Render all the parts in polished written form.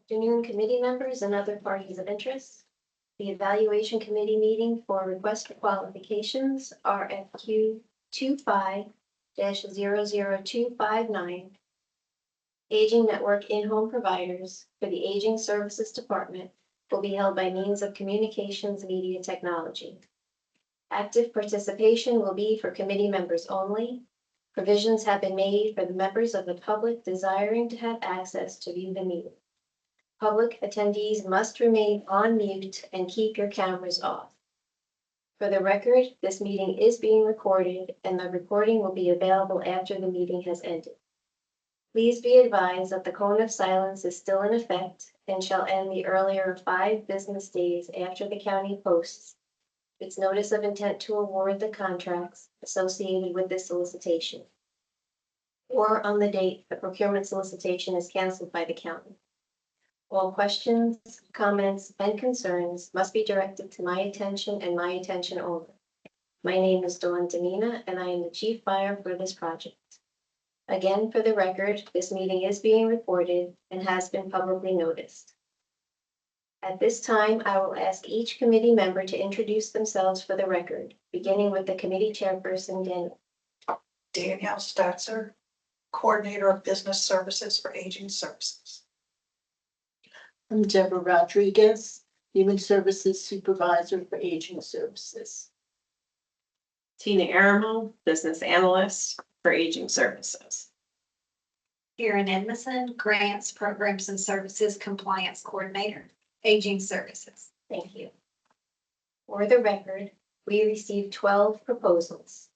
Afternoon, committee members and other parties of interest. The evaluation committee meeting for request for qualifications, RFQ-25-00259, Aging Network in-home providers for the Aging Services Department will be held by means of communications media technology. Active participation will be for committee members only. Provisions have been made for the members of the public desiring to have access to view the meeting. Public attendees must remain on mute and keep your cameras off. For the record, this meeting is being recorded and the recording will be available after the meeting has ended. Please be advised that the cone of silence is still in effect and shall end the earlier of 5 business days after the county posts its notice of intent to award the contracts associated with this solicitation, or on the date the procurement solicitation is canceled by the county. All questions, comments, and concerns must be directed to my attention and my attention only. My name is Dawn Danina, and I am the chief buyer for this project. Again, for the record, this meeting is being recorded and has been publicly noticed. At this time, I will ask each committee member to introduce themselves for the record, beginning with the committee chairperson, Danielle. Danielle Statzer, Coordinator of Business Services for Aging Services. I'm Deborah Rodriguez, Human Services Supervisor for Aging Services. Tina Aramo, Business Analyst for Aging Services. Karen Edmondson, Grants, Programs and Services Compliance Coordinator, Aging Services. Thank you. For the record, we received 12 proposals.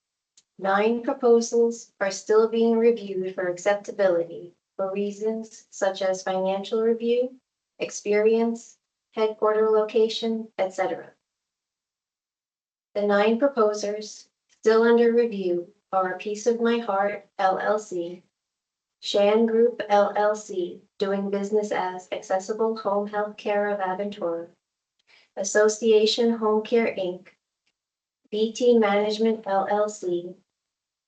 9 proposals are still being reviewed for acceptability for reasons such as financial review, experience, headquarter location, etc. The 9 proposers still under review are Piece of My Heart, LLC, Shan Group, LLC, doing business as Accessible Home Health Care of Aventura, Association Home Care, Inc., BT Management, LLC,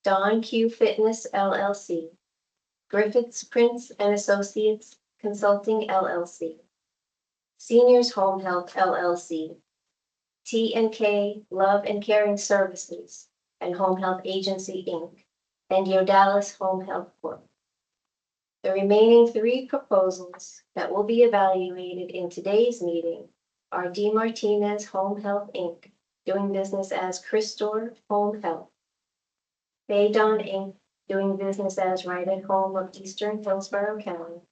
Don Q Fitness, LLC, Griffiths Prince and Associates Consulting, LLC, Seniors Home Health, LLC, T&K Love and Caring Services and Home Health Agency, Inc., and Yodalis Home Health Corp. The remaining 3 proposals that will be evaluated in today's meeting are D. Martinez Home Health, Inc., doing business as Christor Home Health, Baydon, Inc., doing business as Right at Home of Eastern Hillsborough County,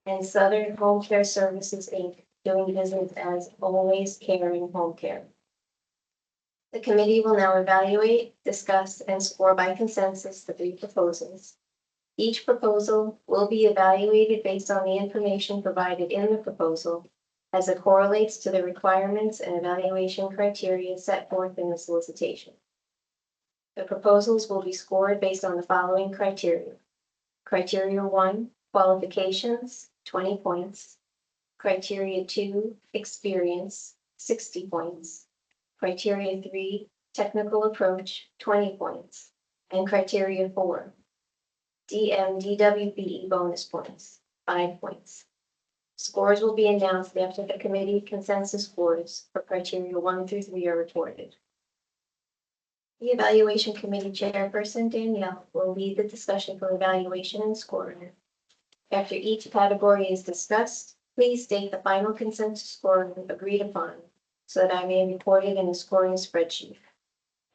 and Southern Home Care Services, Inc., doing business as Always Caring Home Care. The committee will now evaluate, discuss, and score by consensus the 3 proposals. Each proposal will be evaluated based on the information provided in the proposal as it correlates to the requirements and evaluation criteria set forth in the solicitation. The proposals will be scored based on the following criteria. Criteria 1, qualifications, 20 points. Criteria 2, experience, 60 points. Criteria 3, technical approach, 20 points. And criteria 4, DMDWBE bonus points, 5 points. Scores will be announced after the committee consensus scores for criteria 1 through 3 are reported. The evaluation committee chairperson, Danielle, will lead the discussion for evaluation and scoring. After each category is discussed, please state the final consensus score agreed upon so that I may report it in the scoring spreadsheet.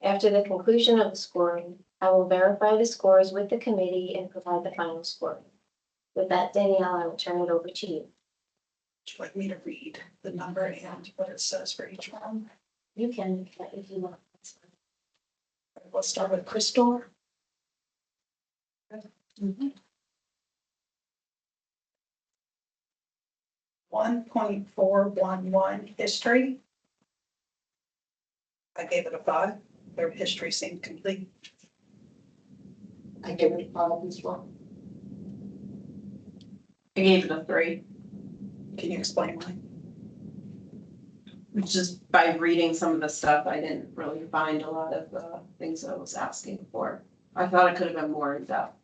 After the conclusion of the scoring, I will verify the scores with the committee and provide the final scoring. With that, Danielle, I will turn it over to you. Would you like me to read the number and what it says for each one? You can, if you want. That's fine. Let's start with Christor. 1.411 history. I gave it a 5. Their history seemed complete. I give it a 5 as well. I gave it a 3. Can you explain why? Just by reading some of the stuff, I didn't really find a lot of the things I was asking for. I thought it could have been more in depth.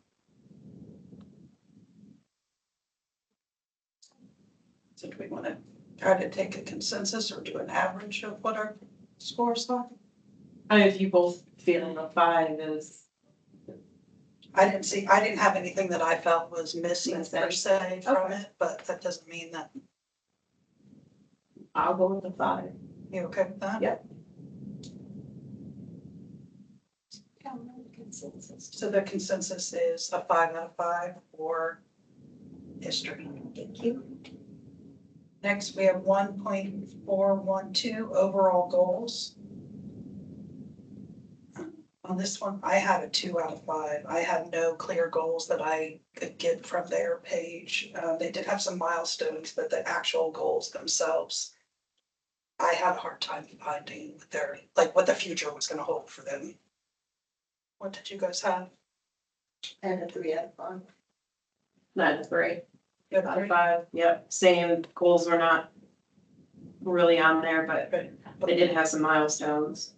So do we want to try to take a consensus or do an average of what our scores are? I mean, if you both feel a 5 is, I didn't have anything that I felt was missing per se from Okay. it, but that doesn't mean that, I'll go with a 5. you okay with that? Yeah. Consensus. So the consensus is a 5 out of 5 for history. Thank you. Next, we have 1.412 overall goals. On this one, I had a 2 out of 5. I had no clear goals that I could get from their page. They did have some milestones, but the actual goals themselves, I had a hard time finding what their, like what the future was gonna hold for them. What did you guys have? And a 3 out of 5. 9 to 3. You had a Out of three? 5, yep, same, goals were not really on there, but they did have some milestones.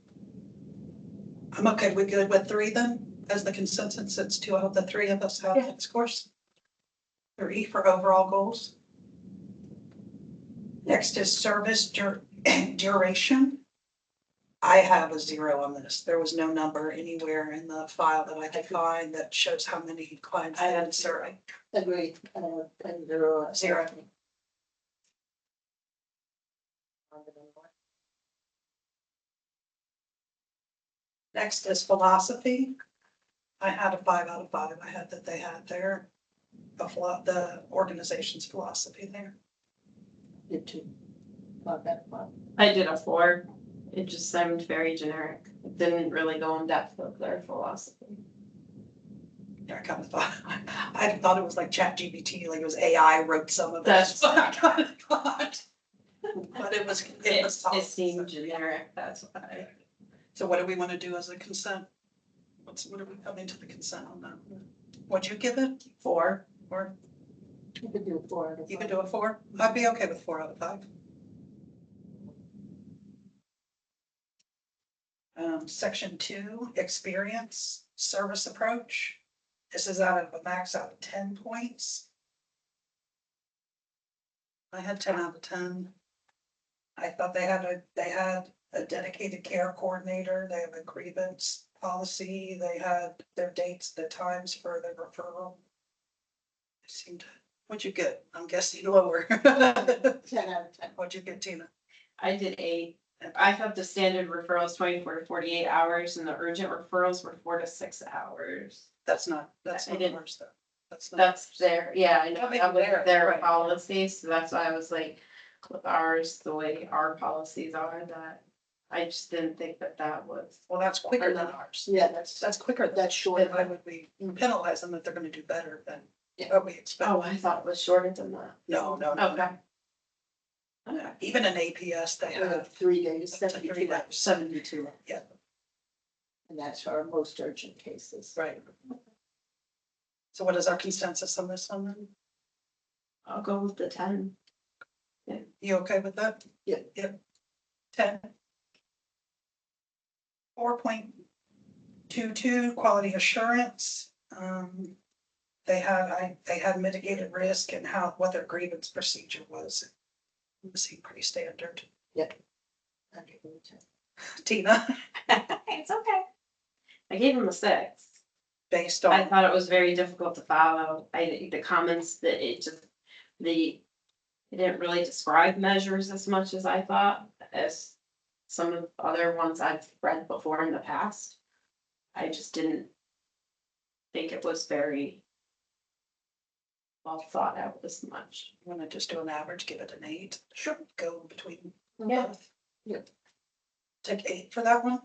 I'm okay, we good with 3 then, as the consensus, it's 2 out of the 3 of us have Yeah. scores. 3 for overall goals. Next is service duration. I have a 0 on this. There was no number anywhere in the file that I could find that shows how many clients I they had had served. Agreed, and 0. 0. Next is philosophy. I had a 5 out of 5. I had that they had their, the organization's philosophy there. Did 2. 5 out of 5. I did a 4, it just seemed very generic, it didn't really go in depth with their philosophy. Yeah, I kind of thought, I thought it was like ChatGPT, like it was AI wrote some of it. That's- what I kind of thought. But it was It solid. seemed generic, that's why. So what do we want to do as a consent? What are we coming to the consent on that? What'd you give it? 4, Or You could do 4 out of 5. you can do a 4? I'd be okay with 4 out of 5. Section 2, experience, service approach. This is out of a max out of 10 points. I had 10 out of 10. I thought they had a dedicated care coordinator, they have a grievance policy, they had their dates, the times for the referral. It seemed, what'd you get? I'm guessing lower. 10 out of 10. What'd you get, Tina? I did 8. I thought the standard referrals 24 to 48 hours and the urgent referrals were 4 to 6 hours. That's not I ours though. That's not. That's their, yeah, I know, That may that be was theirs, their right. policy, so that's why I was like, with ours, the way our policies are, that I just didn't think that that was. Well, that's quicker than ours. Yeah, that's Quicker than. That's short. And I would be penalize them if they're gonna do better than Yeah. what we expect. Oh, I thought it was shorter than that. No. Okay. Okay. Even in APS, they we have have 3 days, up to 3 72 hours. days. 72. Yeah, And that's our most urgent cases. right. So what is our consensus on this one then? I'll go with the 10. You okay with that? Yeah. Yep. 10. 4.22, quality assurance. They had mitigated risk and what their grievance procedure was. It seemed pretty standard. I'd give them a 10. Tina, It's okay. I gave him a 6. based I on, thought it was very difficult to follow. The comments that it didn't really describe measures as much as I thought, as some of the other ones I've read before in the past. I just didn't think it was very well thought out as much. you want to just do an average, give it an 8? Sure. Go between Yeah. both. Yep. Take 8 for that one.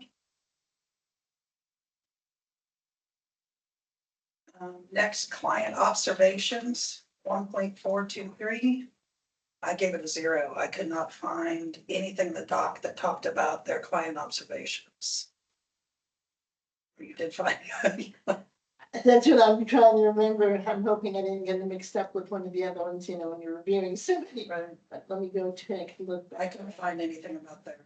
Next, client observations, 1.423. I gave it a 0. I could not find anything in the doc that talked about their client observations. You did find. That's what I'm trying to remember. I'm hoping I didn't get them mixed up with one of the other ones, when you're reviewing so many. Right. But let me go take a look. I couldn't find anything about their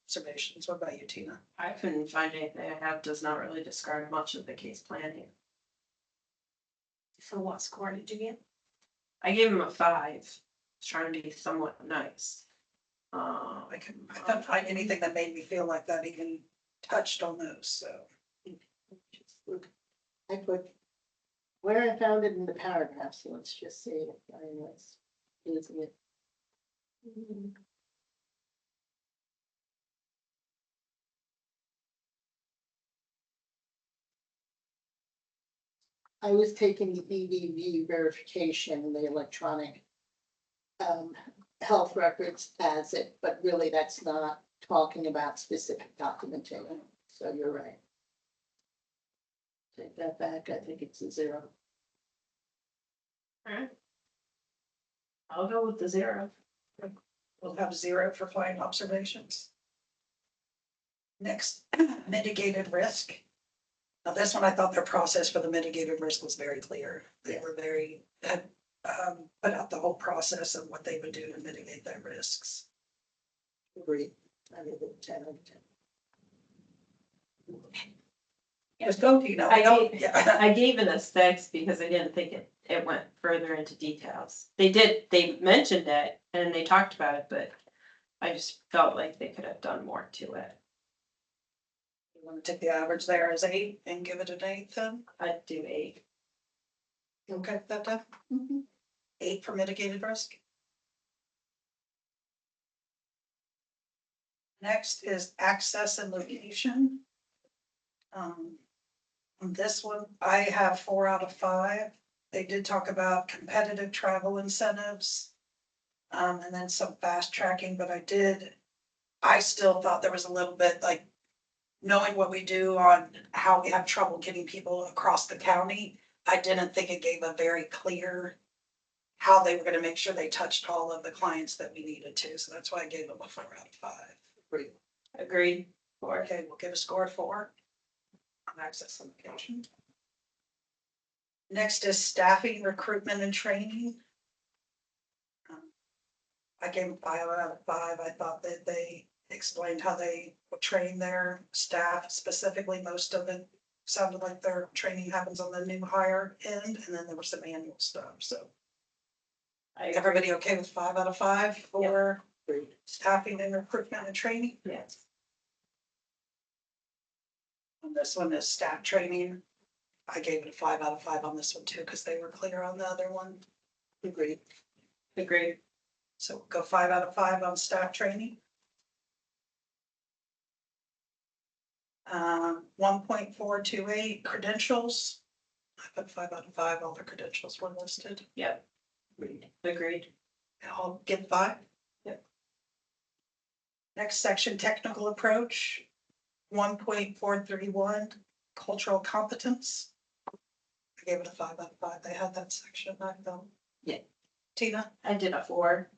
observations. What about you, Tina? I couldn't find anything I have, does not really describe much of the case planning. So what score did you get? I gave him a 5. trying to be somewhat nice. I couldn't find anything that made me feel like that even touched on those, so. I put where I found it in the paragraph, so let's just see if I was using it. I was taking the EDV verification, the electronic health records as it, but really that's not talking about specific documentation, so you're right. Take that back, I think it's a 0. I'll go with the 0. We'll have 0 for client observations. Next, mitigated risk. Now this one, I thought their process for the mitigated risk was very clear. They were had put out the whole process of what they would do to mitigate their risks. Agreed. I give it 10 out of 10. Just go, you know, I gave it a 6 because I didn't think it went further into details. They mentioned it and they talked about it, but I just felt like they could have done more to it. You want to take the average there as 8 and give it an 8 then? I'd do 8. Okay, with that done? 8 for mitigated risk. Next is access and location. On this one, I have 4 out of 5. They did talk about competitive travel incentives. And then some fast tracking, but I still thought there was a little bit like knowing what we do on how we have trouble getting people across the county. I didn't think it gave a very clear how they were gonna make sure they touched all of the clients that we needed to. So that's why I gave them a 4 out of 5. Agreed. 4. Okay, we'll give a score of 4 on access and location. Next is staffing, recruitment, and training. I gave them 5 out of 5. I thought that they explained how they would train their staff. Specifically, most of it sounded like their training happens on the new hire end, and then there was some annual stuff. So everybody okay with 5 out of 5 for staffing and recruitment and training? Yes. And this one is staff training. I gave it a 5 out of 5 on this one too, because they were clear on the other one. Agreed. Agreed. So we'll go 5 out of 5 on staff training. 1.428 credentials. I put 5 out of 5. All the credentials were listed. Yep. Agreed. I'll give 5. Yep. Next section, technical approach. 1.431 cultural competence. I gave it a 5 out of 5. They had that section, I felt. Yeah. Tina, I did a 4.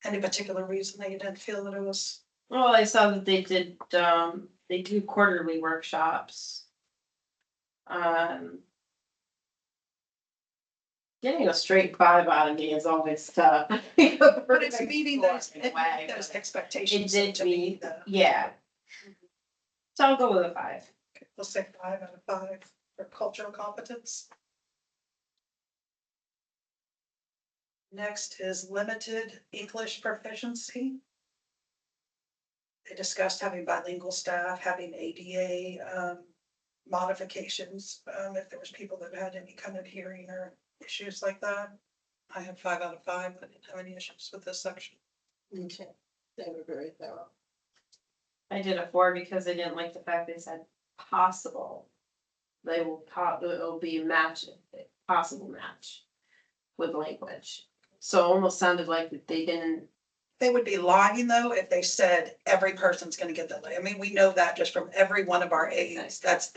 any particular reason that you didn't feel that it was? Well, I saw that they do quarterly workshops. Getting a straight 5 out of me is always tough. But it's meeting those expectations. It did to meet, the- yeah. So I'll go with a 5. Okay, we'll say 5 out of 5 for cultural competence. Next is limited English proficiency. They discussed having bilingual staff, having ADA modifications, if there was people that had any kind of hearing or issues like that. I have 5 out of 5. I didn't have any issues with this section. Okay, they were very thorough. I did a 4 because I didn't like the fact they said possible. It'll be a match, possible match with language. So it almost sounded like they didn't. They would be lying though if they said every person's gonna get that. I mean, we know that just from every one of our aides. That's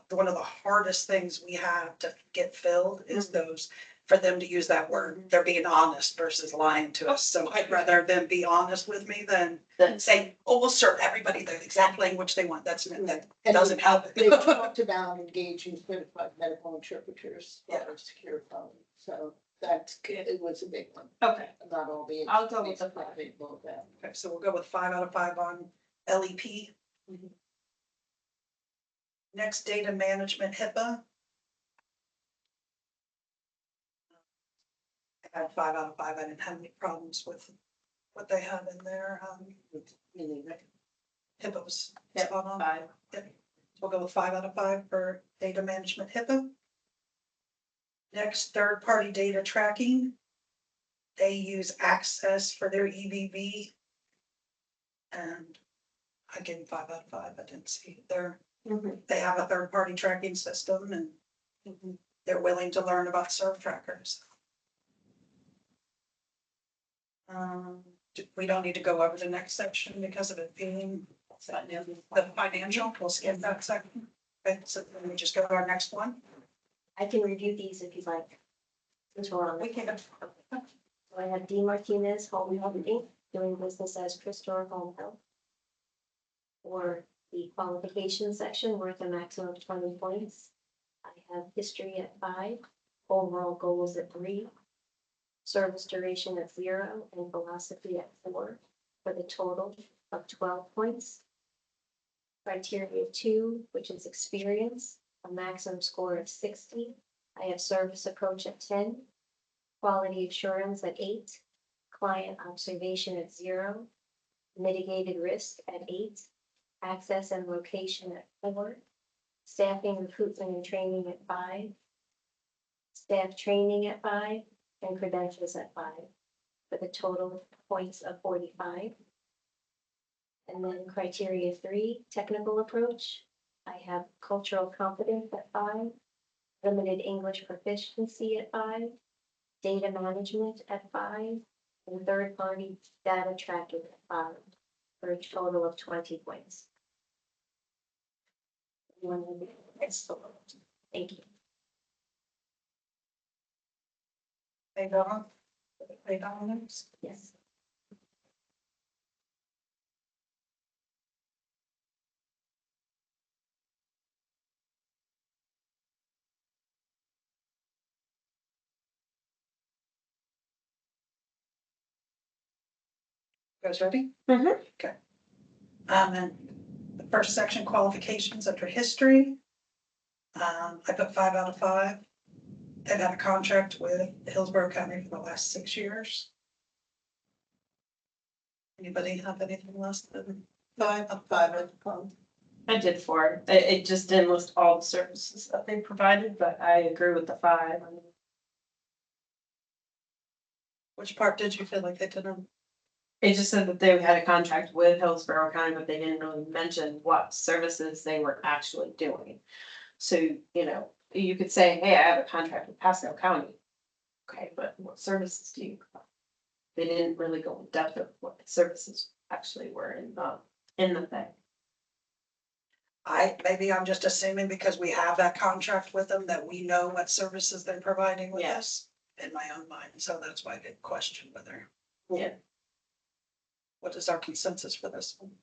one of the hardest things we have to get filled is those, for them to use that word. They're being honest versus lying to us. So I'd rather them be honest with me than say, oh, we'll serve everybody the exact language they want. That And doesn't happen. They talked about engaging certified medical interpreters for secure phone, so that's good. It was a big one. Okay. Not all the. I'll go with the 5. Okay, so we'll go with 5 out of 5 on LEP. Next, data management HIPAA. I I had 5 out of 5. I didn't have any problems with what they have in there. HIPAA was Yep, spot on. 5. We'll go with 5 out of 5 for data management HIPAA. Next, third-party data tracking. They use Access for their EBB. And I gave them 5 out of 5. I didn't see they have a third-party tracking system and they're willing to learn about serve trackers. We don't need to go over the next section because of it being the financial. We'll skip that section. Okay, so then we just go to our next one. I can review these if you'd like. Since we're on. We can. So I have D. Martinez Home Health Inc. doing business as Crystal Home Health. For the qualification section, worth a maximum of 20 points. I have history at 5, overall goals at 3, service duration at 0, and philosophy at 4, for the total of 12 points. Criteria 2, which is experience, a maximum score of 60. I have service approach at 10, quality assurance at 8, client observation at 0, mitigated risk at 8, access and location at 4, staffing, recruitment, and training at 5, staff training at 5, and credentials at 5, for the total points of 45. And then criteria 3, technical approach. I have cultural competence at 5, limited English proficiency at 5, data management at 5, and third-party data tracking at 5, for a total of 20 points. Thank you. Eval. Yes. Guys ready? Mhm. Okay. And the first section, qualifications under history. I put 5 out of 5. They've had a contract with Hillsborough County for the last 6 years. Anybody have anything less than 5 out of 5? I did 4. It just didn't list all the services that they provided, but I agree with the 5. Which part did you feel like they didn't? It just said that they had a contract with Hillsborough County, but they didn't really mention what services they were actually doing. So, you know, you could say, hey, I have a contract with Pasco County. Okay, but what services do you provide? They didn't really go in depth of what the services actually were in the thing. Maybe I'm just assuming because we have that contract with them that we know what services they're providing with Yeah. us in my own mind. So that's why I did question whether. Yeah. What is our consensus for this one?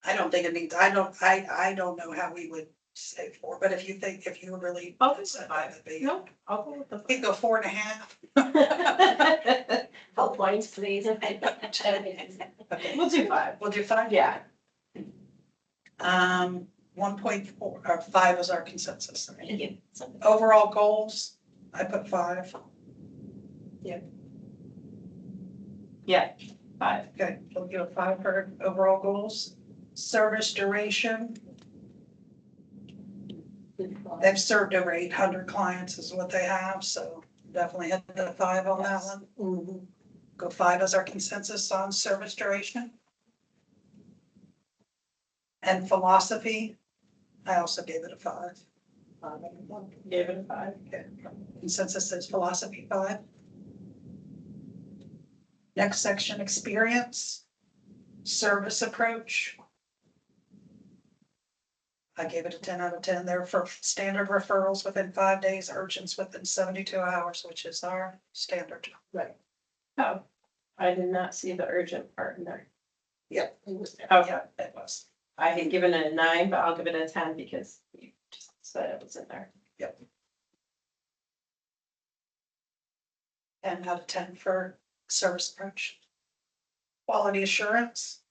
I don't think it needs, I don't know how we would say 4, but if you really. I'll go said with that, 5. it'd be- No, I'll go with the We can go 4.5. 5. Full points, please. Okay, We'll do 5. we'll do 5. Yeah. 1.4 or 5 is our consensus. Thank you. Overall goals, I put 5. Yeah, 5. Okay, we'll give a 5 for overall goals. Service duration, they've served over 800 clients is what they have, so definitely hit the 5 on that Yes. one. Go 5 as our consensus on service duration. And philosophy, I also gave it a 5. Gave it a 5. Okay. Consensus is philosophy 5. Next section, experience, service approach. I gave it a 10 out of 10 there for standard referrals within 5 days, urgents within 72 hours, which is our standard. Right. Oh, I did not see the urgent part in there. Yep. It was there. Okay, Yeah, it was. I had given it a 9, but I'll give it a 10 because you just said it was in there. 10 out of 10 for service approach. Quality assurance.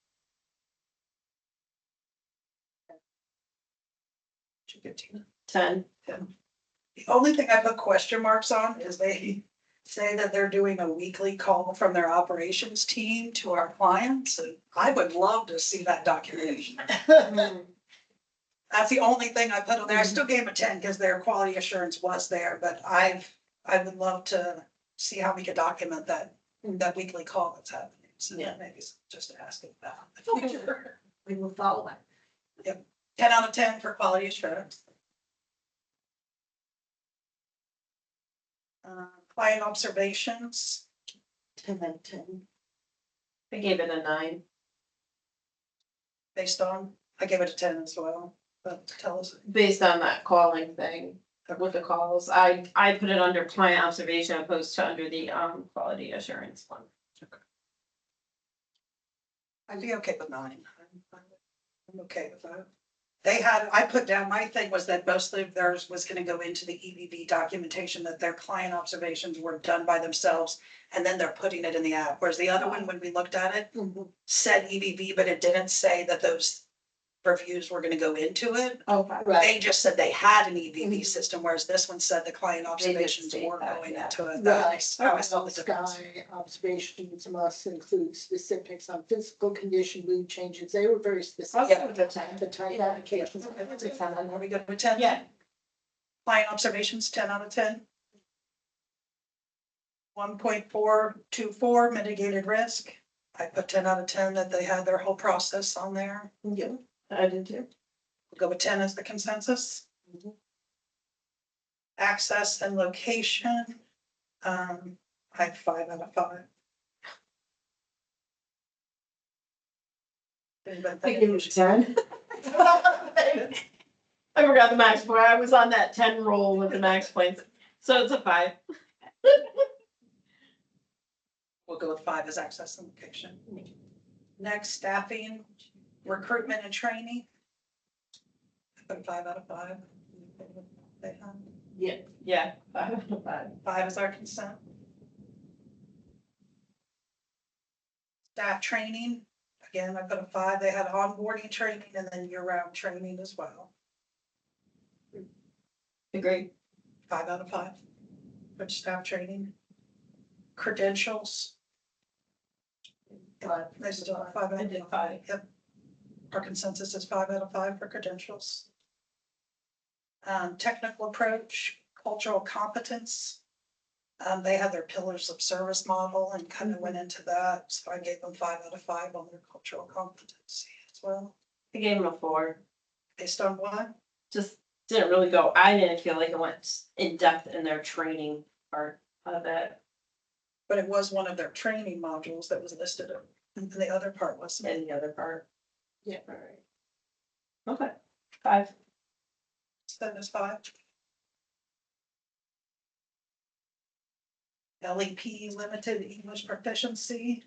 Did you get Tina? 10. The only thing I put question marks on is they say that they're doing a weekly call from their operations team to our clients, and I would love to see that documentation. That's the only thing I put on there. I still gave them a 10 because their quality assurance was there, but I would love to see how we could document that weekly call that's happening. So Yeah. that maybe it's just asking about in the future. We will follow it. 10 out of 10 for quality assurance. Client observations, 10 out of 10. I gave it a 9. based on, I gave it a 10 as well, but tell us. Based on that calling thing with the calls, I put it under client observation opposed to under the quality assurance one. I'd be okay with 9. I'm okay with that. I put down, my thing was that mostly of theirs was gonna go into the EBB documentation, that their client observations were done by themselves, and then they're putting it in the app, whereas the other one, when we looked at it, said EBB, but it didn't say that those reviews were gonna go into it. Okay. Right. They just said they had an EBB system, whereas this one said the client observations state were that, going yeah. into it. Right. That's how I saw the difference. Sky observations must include specifics on physical condition, mood changes. They were very specific. I'll give it a 10. The type Yeah. of applications. Are we good with 10? Yeah. Client observations, 10 out of 10. 1.424 mitigated risk. I put 10 out of 10 that they had their whole process on there. Yeah, I did too. We'll go with 10 as the consensus. Access and location. I had 5 out of 5. I gave it a 10. I forgot the max point. I was on that 10 roll with the max points. So it's a 5. We'll go with 5 as access and location. Next, staffing, recruitment and training. I put 5 out of 5. Yeah, 5 out of 5. 5 is our consent. Staff training, again, I put a 5. They had onboarding training and then year-round training as well. Agreed. 5 out of 5. Which staff training. Credentials. They still have 5 out I of did 5. 5. Yep. Our consensus is 5 out of 5 for credentials. Technical approach, cultural competence. They had their pillars of service model and kind of went into that, so I gave them 5 out of 5 on their cultural competency as well. I gave him a 4. Based on what? Just didn't really go. I didn't feel like it went in depth in their training part of it. But it was one of their training modules that was listed, and the other part wasn't. And the other part. Yeah. All right. Okay. 5. That is 5. LEP, limited English proficiency.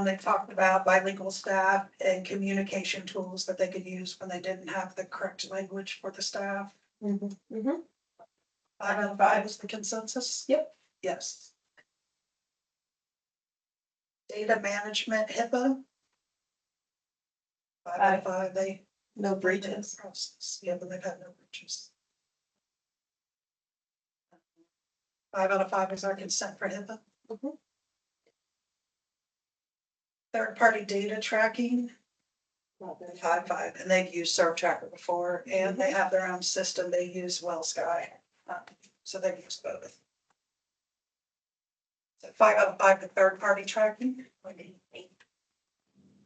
They talked about bilingual staff and communication tools that they could use when they didn't have the correct language for the staff. 5 out of 5 is the consensus? Yep. Yes. Data management, HIPAA. 5 out of 5, they. No breaches. Process. Yeah, but they've had no breaches. 5 out of 5 is our consent for HIPAA. Third-party data tracking. 5, and they've used Serve Tracker before, and they have their own system. They use WellSky, so they've used both. So 5 out of 5 for third-party tracking.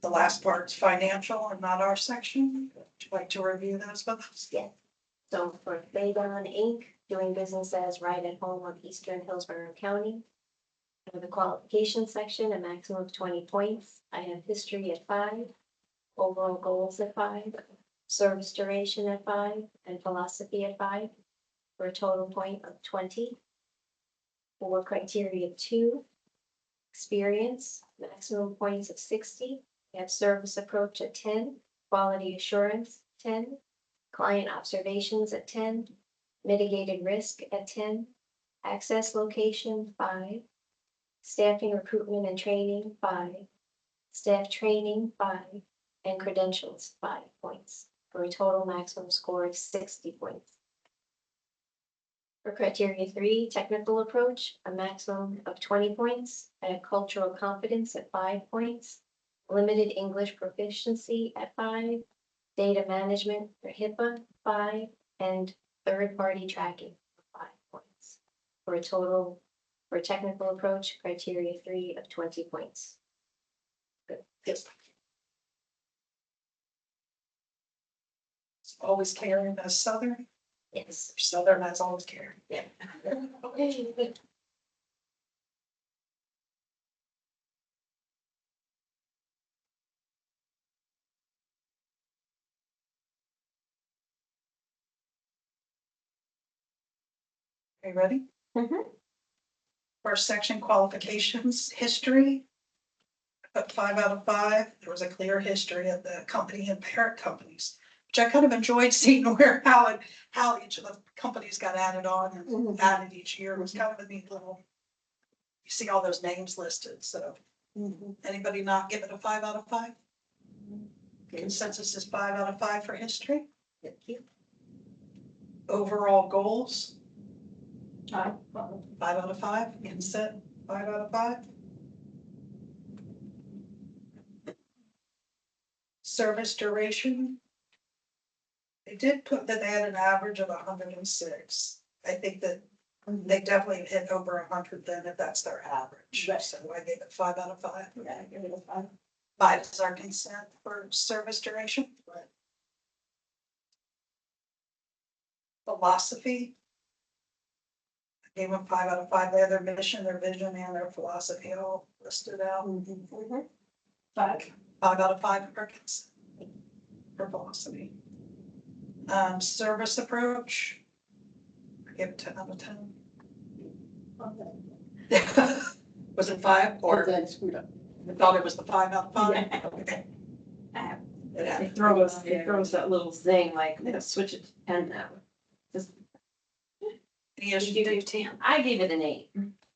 The last part's financial and not our section. Would you like to review those with us? Yes. So for Avon Inc., doing business as right at home of Eastern Hillsborough County. For the qualification section, a maximum of 20 points. I have history at 5, overall goals at 5, service duration at 5, and philosophy at 5, for a total point of 20. For criteria 2, experience, maximum points of 60. We have service approach at 10, quality assurance 10, client observations at 10, mitigated risk at 10, access location 5, staffing, recruitment and training 5, staff training 5, and credentials 5 points, for a total maximum score of 60 points. For criteria 3, technical approach, a maximum of 20 points, and cultural competence at 5 points, limited English proficiency at 5, data management for HIPAA 5, and third-party tracking for 5 points. For a total, for technical approach, criteria 3 of 20 points. Yes. Always Karen as Southern. Yes. Southern as always Karen. Yeah. Are you ready? Mhm. First section, qualifications, history. Put 5 out of 5. There was a clear history of the company and parent companies, which I kind of enjoyed seeing where how each of the companies got added on and Mhm. added each year. It was kind of a neat little. You see all those names listed, so Mhm. anybody not give it a 5 out of 5? Consensus is 5 out of 5 for history. Thank you. Overall goals, 5. 5 out of 5. Consent, 5 out of 5. Service duration. They did put that they had an average of 106. I think that they definitely hit over 100 then if that's their average. Right. So I gave it 5 out of 5. Yeah, I give it a 5. 5 is our consent for service duration. Right. Philosophy. I gave them 5 out of 5. They have their mission, their vision, and their philosophy all listed out. Mhm. 5. 5 out of 5 for consent. For philosophy. Service approach. I gave it 10 out of 10. Was it 5 Or or then screwed up. I thought it was the 5 out of 5? Okay. It throws that little zing, like, switch it to 10 now. Just, Any issues I gave it an 8.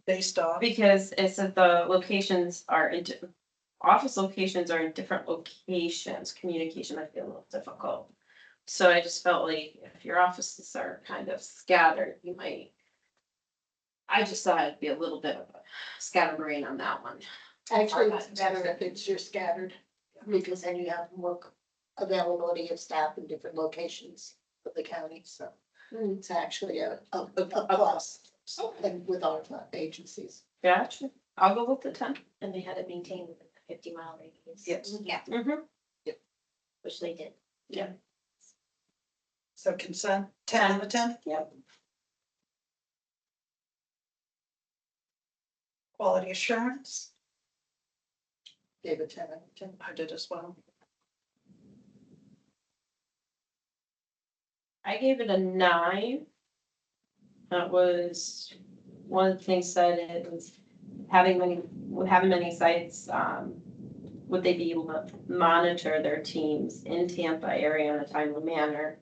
based on? Because it said the locations are in, office locations are in different locations, communication might be a little difficult. So I just felt like if your offices are kind of scattered, you might. I just thought it'd be a little bit of a scatterbrain on that one. Actually, it's better if it's just scattered, because then you have more availability of staff in different locations of the county, so it's actually a plus. And with our agencies. Gotcha. I'll go with the 10. And they had it maintained within the 50-mile radius. Yes. Yeah, Mm-hmm. which they did. So consent, 10 out of 10? Yep. Quality assurance, Gave it 10 out of 10. I did as well. I gave it a 9. That was one of the things said it was having many sites, would they be able to monitor their teams in Tampa area in a timely manner?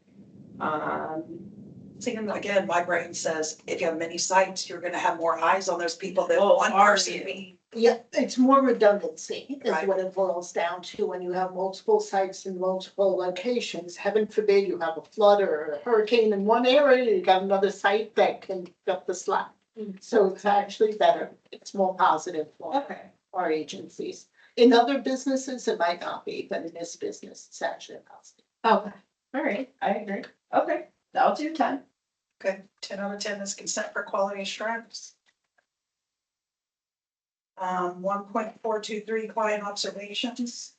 See, and again, my brain says, if you have many sites, you're gonna have more eyes on those people than Oh, one are person. you? Yeah, it's more redundancy is Right. what it boils down to when you have multiple sites in multiple locations. Heaven forbid you have a flood or a hurricane in one area, you got another site that can pick up the slack. So it's actually better. It's more positive for Okay. our agencies. In other businesses, it might not be, but in this business, it's actually positive. Okay. All right. I agree. Okay. I'll do 10. Okay, 10 out of 10 is consent for quality assurance. 1.423 client observations.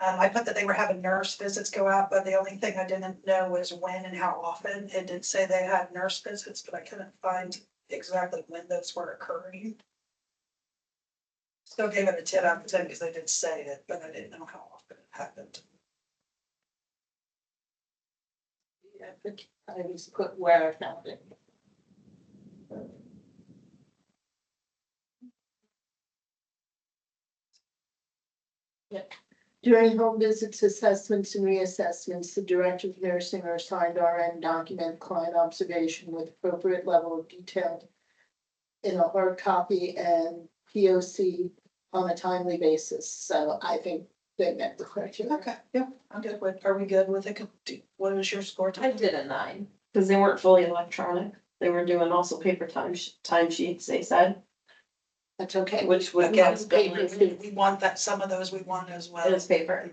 I put that they were having nurse visits go out, but the only thing I didn't know was when and how often. It did say they had nurse visits, but I couldn't find exactly when those were occurring. Still gave it a 10 out of 10 because they did say it, but I didn't know how often it happened. Yeah, but I just put where I found it. During home visits, assessments and reassessments, the director of nursing or assigned RN document client observation with appropriate level of detail in a hard copy and POC on a timely basis. So I think they met the criteria. Okay, yeah, I'm good with, are we good with it? What is your score? I did a 9. Cause they weren't fully electronic, they were doing also paper time sheets, they said, That's okay. which would. Again, paper too. we want that, some of those we want as well. It is paper.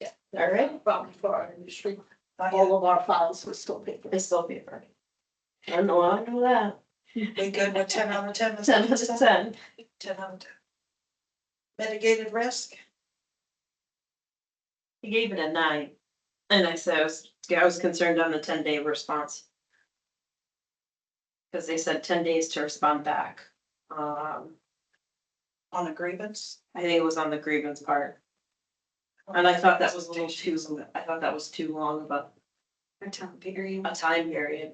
Yeah. All right, Problem for our industry. Not yet. All of our files were still paper. it's still paper. I know that. We good with 10 out of 10? 10 out of 10. 10 out of 10. Mitigated risk, He gave it a 9. And I said, I was concerned on the 10-day response. Cause they said 10 days to respond back. on a grievance. I think it was on the grievance part. And I thought that was a little too, I thought that was too long of A time period. a time period.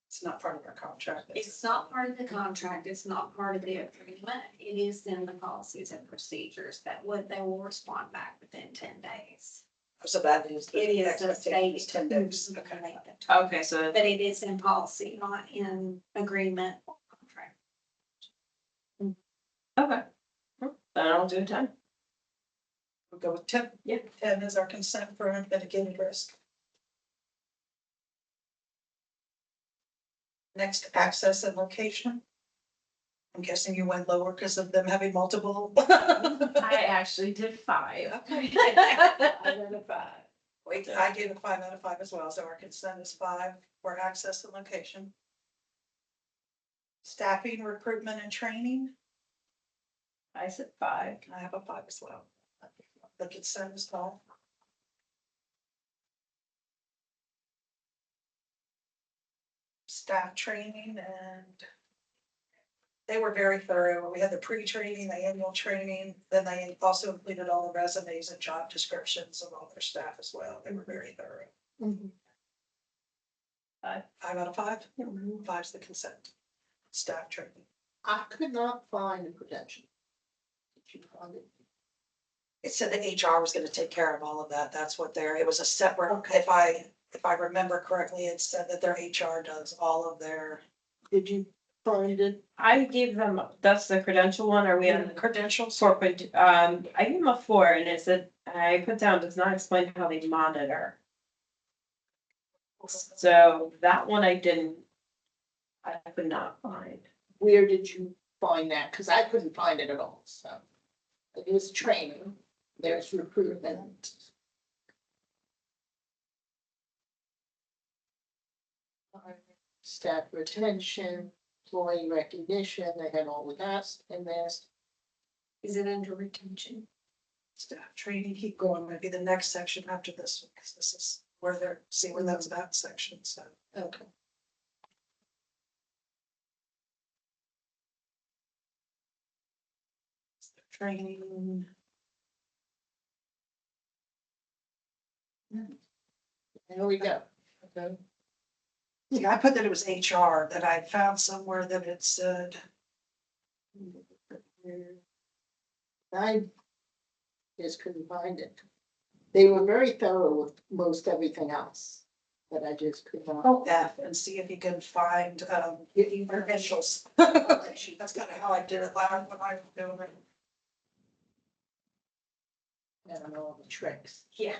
It's not part of our contract. It's not part of the contract, it's not part of the agreement, it is in the policies and procedures that they will respond back within 10 days. So that is. It is a expectation is stated. 10 days, okay. Okay, so But it is in policy, not in agreement or contract. okay. Then I'll do 10. We'll go with 10. Yeah. 10 is our consent for mitigated risk. Next, access and location. I'm guessing you went lower because of them having multiple. I actually did 5. Okay. Identify. Wait, I gave it 5 out of 5 as well, so our consent is 5 for access and location. Staffing, recruitment, and training, I said 5. I have a 5 as well. The consent is 5. Staff training, and they were very thorough. We had the pre-training, the annual training, then they also included all the resumes and job descriptions of all their staff as well. They were very thorough. Mhm. 5 out of 5. 5's the consent. Staff training. I could not find a credential. Did you find it? It said the HR was gonna take care of all of that. That's what it was a separate, if I remember correctly, it said that their HR does all of their Did you find it? I gave them, that's the credential one, are we on the credentials. 4.2? I gave them a 4 and it said, I put down, does not explain how they monitor. So that one I could not find. Where did you find that? Cause I couldn't find it at all, so. It is training, there's recruitment. Staff retention, employee recognition, they had all of that in there. Is it under retention? Staff training, keep going, maybe the next section after this one, because this is where where that's that section, so. Okay. Training, There we go. Okay. yeah, I put that it was HR, that I found somewhere that it said. I just couldn't find it. They were very thorough with most everything else, but I just could not. Oh, F, and see if you can find, credentials. That's kind of how I did it last when I was doing it. I don't know all the tricks. Yeah.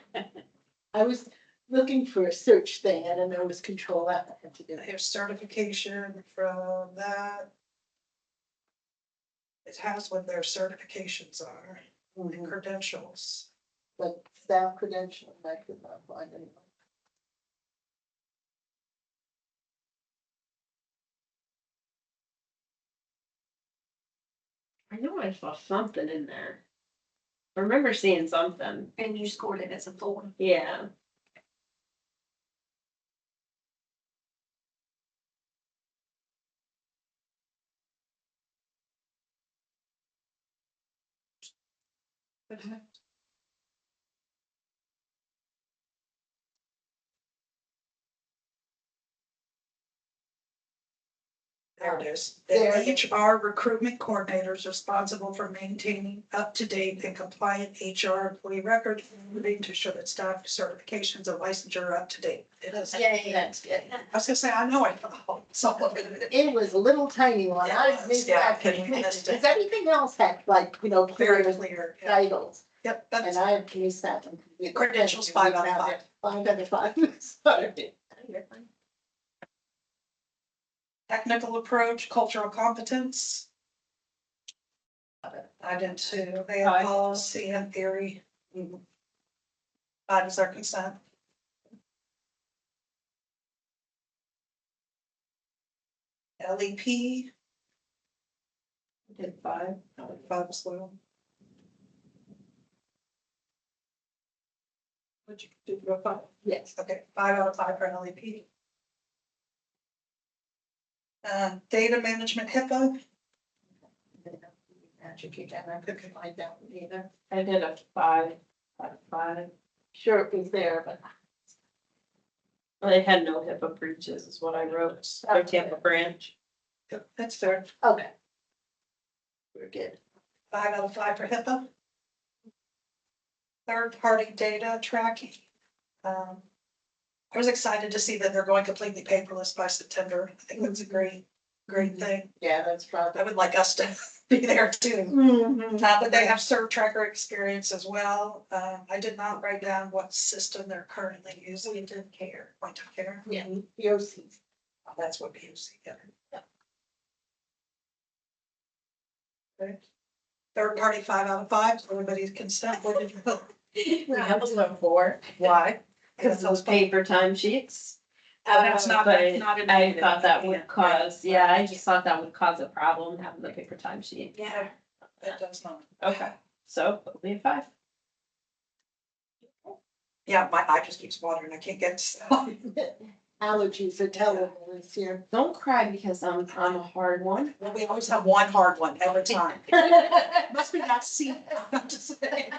I was looking for a search thing, I don't know, it was control F I had to do. Here's certification from that. It has what their certifications are, and credentials. But staff credential, I could not find anyone. I know I saw something in there. I remember seeing something. And you scored it as a 4. Yeah. There it is. There. The HR recruitment coordinators responsible for maintaining up-to-date and compliant HR employee records, including to show that staff certifications and licensure are up to date. It is. That's good. I was gonna say, I know I saw it. It was a little tiny one, Yeah, I it was, missed yeah, that I couldn't completely, miss it. because everything else had like, Very clear clear. Yeah. titles. Yep, And that's, I have used that one. Credentials, 5 out of 5. 5 out of 5, sorry. You're fine. technical approach, cultural competence. I did too. They have Aye. policy and theory. Mhm. 5 is their consent. LEP, Did 5. 5 as well. What'd you do for a 5? Yes. Okay, 5 out of 5 for an LEP. Data management HIPAA, Magic, and I couldn't find that one either. I did a 5 out of 5. Sure it was there, but Well, they had no HIPAA breaches is what I wrote, their Tampa branch. Yep, that's fair. okay. We're good. 5 out of 5 for HIPAA. Third-party data tracking. I was excited to see that they're going completely paperless by September. I think that's a great thing. Yeah, that's probably. I would like us to be there too. Mhm. But they have serve tracker experience as well. I did not write down what system they're currently using. Point of care. Point of care. Yeah, POCs. Oh, that's what POC, yeah. Okay. Third party, 5 out of 5, so everybody's consent. What did you vote? We have a 4. Why? Because those paper time sheets. That's not- But that's not in I the- thought that would yeah, cause, right. yeah, I just thought that would cause a problem having the paper time sheet. Yeah. It does not. Okay, so it'll be a 5. Yeah, my eye just keeps watering. I can't get to. Allergies are terrible this year. Don't cry because I'm a hard one. Well, we always have one hard one every time. Must be not seen. I'm just saying.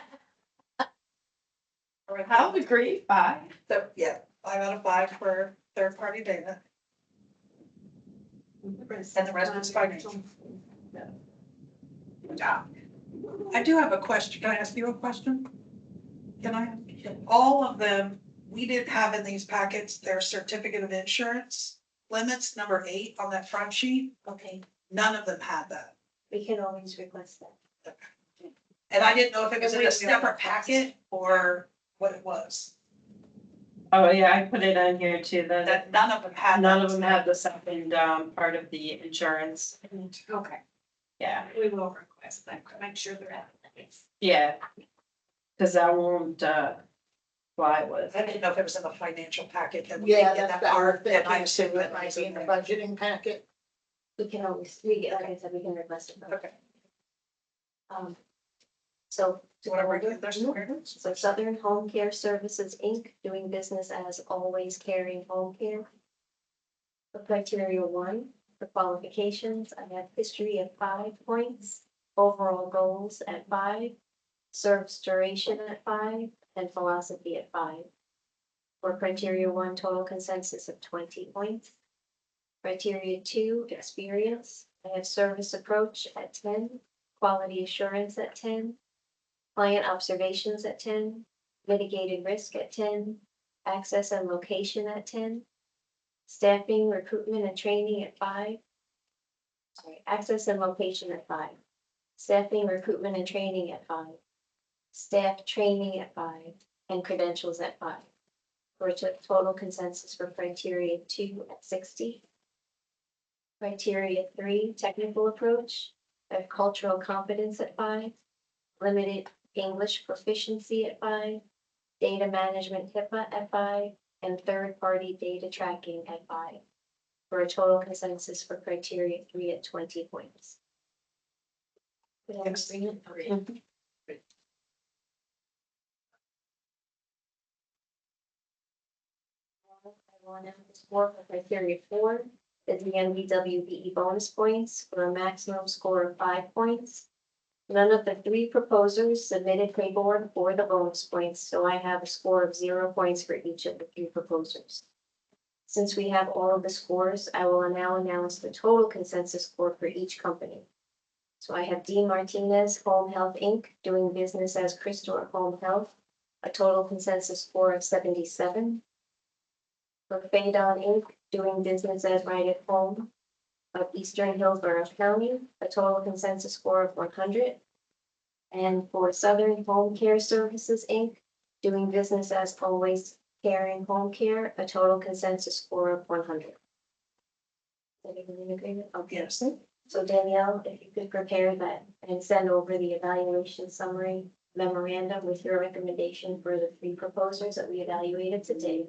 All right, I'll agree, 5. so, yeah, 5 out of 5 for third party data. And the rest is financial. Yeah. I do have a question. Can I ask you a question? Can I? All of them, we did have in these packets, their certificate of insurance limits, number 8 on that front sheet. Okay, None of them had that. we can always request that. And I didn't know if it was in We- a separate packet or what it was. Oh, yeah, I put it on here too, That none of them had. none that. of them had the second, part of the insurance. Okay, Yeah, we will request that, make sure they're at the list. yeah. Cause that won't, fly with. I didn't know if it was in the financial packet that we Yeah, didn't get that's that part, our and I thing, assumed so that it might was be in in the there. budgeting packet. We can always, like I said, we can request it. Okay. So. Do you want to read their square? So Southern Home Care Services, Inc., doing business as Always Caring Home Care. For criteria 1, for qualifications, I have history at 5 points, overall goals at 5, service duration at 5, and philosophy at 5. For criteria 1, total consensus of 20 points. Criteria 2, experience, I have service approach at 10, quality assurance at 10, client observations at 10, mitigated risk at 10, access and location at 10, staffing, recruitment and training at 5. Access and location at 5, staffing, recruitment and training at 5, staff training at 5, and credentials at 5. For a total consensus for criteria 2 at 60. Criteria 3, technical approach, I have cultural competence at 5, limited English proficiency at 5, data management HIPAA at 5, and third-party data tracking at 5, for a total consensus for criteria 3 at 20 points. Could I Yes. bring it? Okay. I want to score for criteria 4, is the NBWBE bonus points for a maximum score of 5 points. None of the 3 proposers submitted paperwork for the bonus points, so I have a score of 0 points for each of the 3 proposers. Since we have all of the scores, I will now announce the total consensus score for each company. So I have D. Martinez Home Health Inc., doing business as Crystal Home Health, a total consensus score of 77. For Fadon Inc., doing business as Right at Home of Eastern Hillsborough County, a total consensus score of 100. And for Southern Home Care Services, Inc., doing business as Always Caring Home Care, a total consensus score of 100. Is everyone in agreement? Okay. Yes. So Danielle, if you could prepare that and send over the evaluation summary memorandum with your recommendation for the 3 proposers that we evaluated today.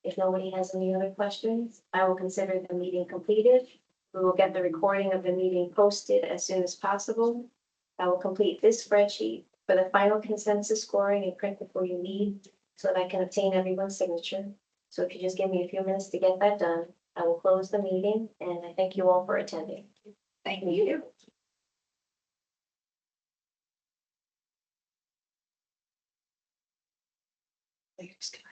If nobody has any other questions, I will consider the meeting completed. We will get the recording of the meeting posted as soon as possible. I will complete this spreadsheet for the final consensus scoring and print before you leave so that I can obtain everyone's signature. So if you just give me a few minutes to get that done, I will close the meeting and I thank you all for attending. Thank you. Ladies, can I